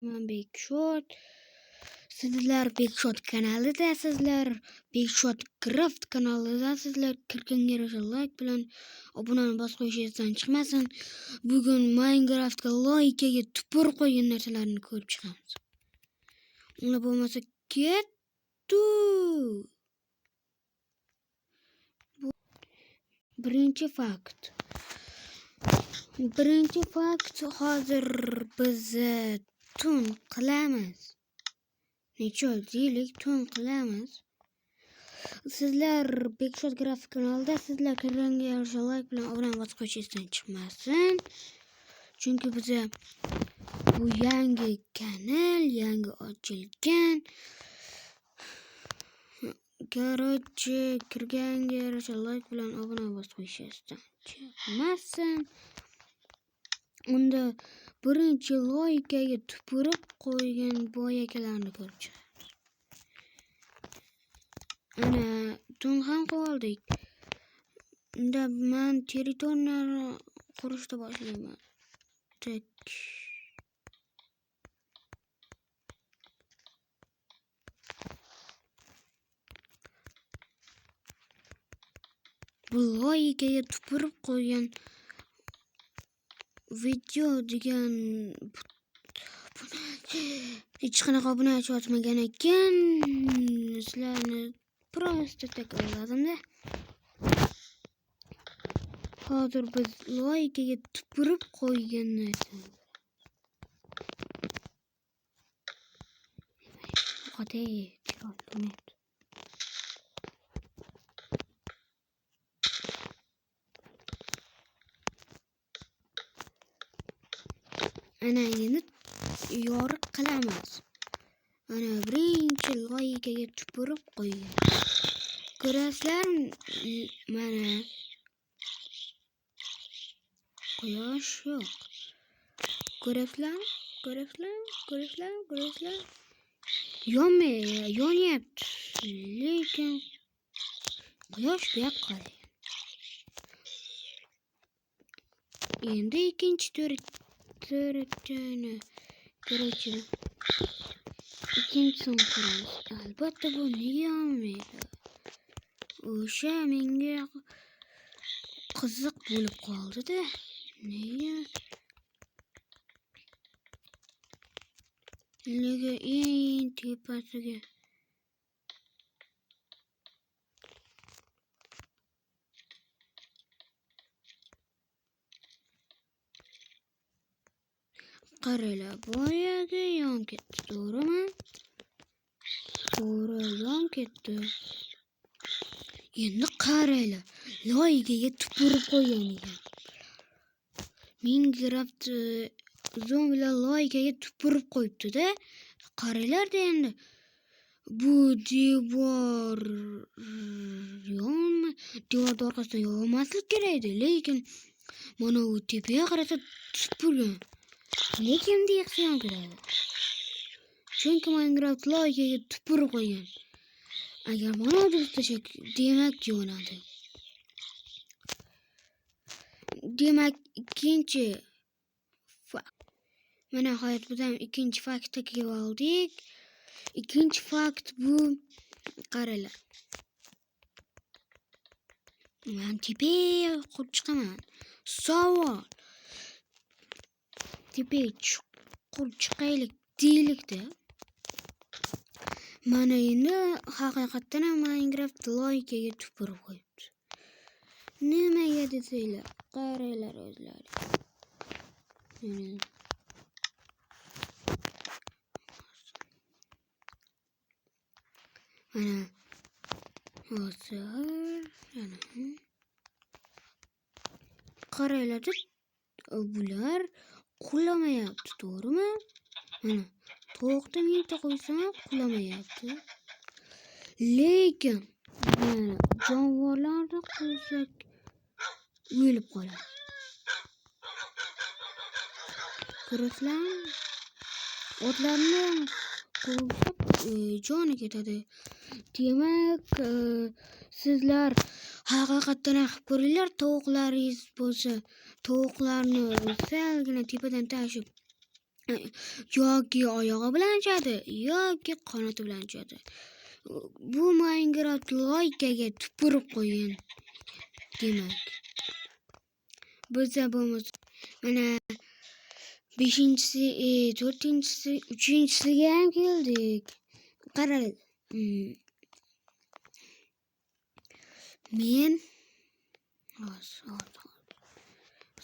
Men Bekshot. Sizlar Bekshot kanalidasizlar. Bekshot Craft kanalidasizlar. Kirganingizga like bilan obunani bosib qo'yishingizdan chiqmasin. Bugun Minecraftga like'ga tupur qo'ygan narsalarni ko'rib chiqamiz. Unda bo'lmasa kettu. Birinchi fakt hozir biz tun qilamiz. Necha deylik tun qilamiz. Sizlar Bekshot Grafik kanalida sizlar kirganingizga like bilan obuna bosib qo'yishingizdan chiqmasin. Chunki biza bu yangi kanal, yangi ochilgan. Короче, kirganingizga like bilan obuna bosib qo'yishingizdan chiqmasin. Unda birinchi like'ga tupurib qo'ygan boyakalarni ko'rib chiqamiz. Ana tun ham qoldik. Unda men territoriyani qurishni boshlayman. Tak. Bu like'ga tupurib qo'ygan video degan hech qanaqa obunachi ochmagan ekan. Sizlarni prosta takrorladim-da. Hozir biz like'ga tupurib qo'ygan narsa. Ana endi yoriq qilamiz. Ana birinchi like'ga tupurib qo'ygan. Ko'rasizlar, mana quyosh yo'q. Ko'rasizlar? Yonyapti. Lekin quyosh bu yoqqa qaraydi. Endi ikkinchi to'rtchani короче ikkinchisini quramiz. Albatta bu nega yonmaydi? O'sha menga qiziq bo'lib qoldi-da. Nega eng tepasiga qaranglar, boyaga yon ketdi, to'g'rimi? To'g'ri, yon ketdi. Endi qaranglar, like'ga tupurib qo'ygan ekan. Minecraft zombilar like'ga tupurib qo'yibdi-da. Qaranglar-da endi. Bu devor orqasidan yonmaslik kerak edi, lekin mana u tepaga qarata tupurgan. Lekin deyaqsa yon ketadi. Chunki Minecraft like'ga tupurib qo'ygan. Agar mana bu tashlak, demak yonadi. Demak ikkinchi mana hayot biz ham ikkinchi faktga kelib oldik. Ikkinchi fakt bu qaranglar. Men tepaga qurib chiqaman. Savol. Tepaga qurib chiqaylik deylik-da. Mana endi haqiqatan ham Minecraft like'ga tupurib qo'yibdi. Nimaga desanglar, qaranglar o'zlaringiz. Mana hozir qaranglar, bular qulamayapti, to'g'rimi? Mana tovuqdan mingta qo'ysam qulamayapti. Lekin mana jonivorlarni qo'ysak o'lib qoladi. Ko'rasizlarmi? Otlarni qo'ysak joni ketadi. Demak, sizlar haqiqatan ham ko'ringlar, tovuqlaringiz bo'lsa, tovuqlarni salgina tepadan tashib yoki oyog'i bilan uchadi, yoki qanoti bilan uchadi. Bu Minecraft loykaga tupurib qo'ygan. Demak, biza bo'lmiz. Mana 5-si, 4-si, 3-siga ham keldik. Qarang. Men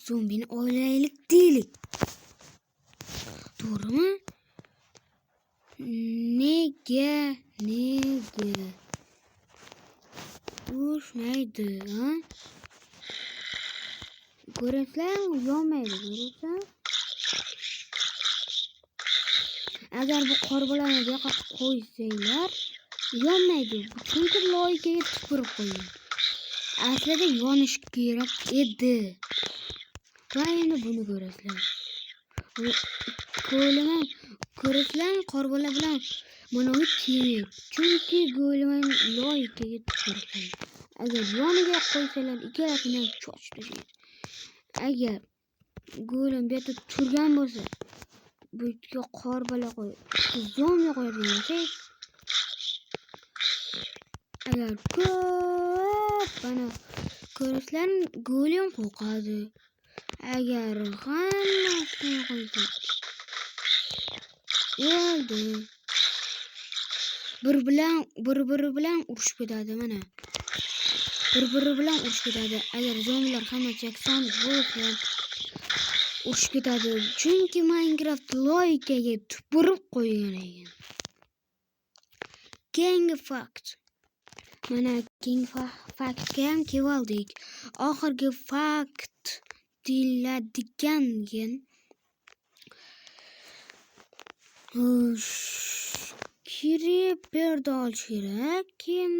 zombini olaylik deylik. To'g'rimi? Nega? Urushmaydi, ha? Ko'rasizlarmi? Yonmaydi, ko'rasizlar? Agar bu qorbolarni bu yoqqa qo'ysanglar, yonmaydi. Chunki loykaga tupurib qo'ygan. Aslida yonish kerak edi. Va endi buni ko'rasizlar. Ko'rasizlar, qorbola bilan mana bu temek. Chunki go'liman loykaga tupurib qo'ygan. Agar yoniga qo'ysalar, ikkalasini ham cho'chitadi. Agar go'lim bu yerda turgan bo'lsa, bu yerga qorbola qo'yib, zombi qo'yadigan bo'lsak, agar ko'p mana ko'rasizlar, go'lim qo'rqadi. Agar hammasini qo'ysa, o'ldi. Bir-biri bilan urushib ketadi mana. Bir-biri bilan urushib ketadi. Agar zombilar hamma yakson bo'lsa, urushib ketadi. Chunki Minecraft loykaga tupurib qo'ygan ekan. Keyingi fakt. Mana keyingi faktga ham keldik. Oxirgi fakt deyiladigan Creeper'da olish kerak. Keyin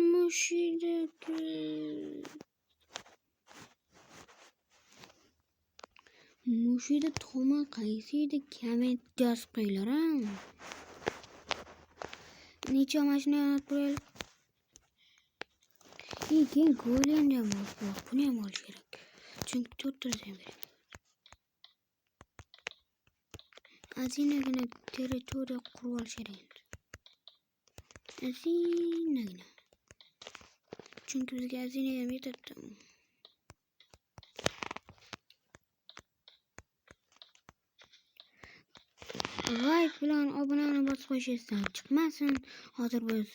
mushida to'ma qaysi edi? Komment yozib qo'yinglar. Necha mashina yonib qo'yaylik. Keyin go'lemni ham bor. Buni ham olish kerak. Chunki 4 ta beradi. Azinagina territoriya qurib olish kerak. Azinagina. Chunki bizga azina ham yetadi. Like bilan obunani bosib qo'yishingizdan chiqmasin. Hozir biz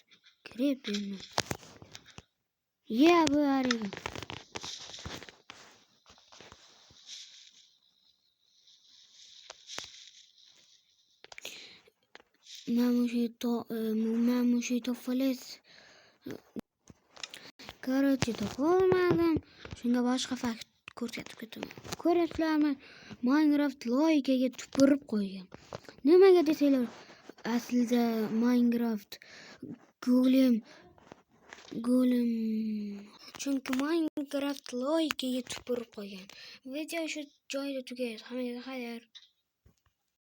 kirib beramiz. Bu ariga. Mamushi to'fales. Короче, to'xolmadim. Shunga boshqa fakt ko'rsatib ketaman. Ko'rasizlarmi? Minecraft loykaga tupurib qo'ygan. Nimaga desanglar, aslida Minecraft go'lim chunki Minecraft loykaga tupurib qo'ygan. Video shu joyda tugaydi. Hammaga xayr.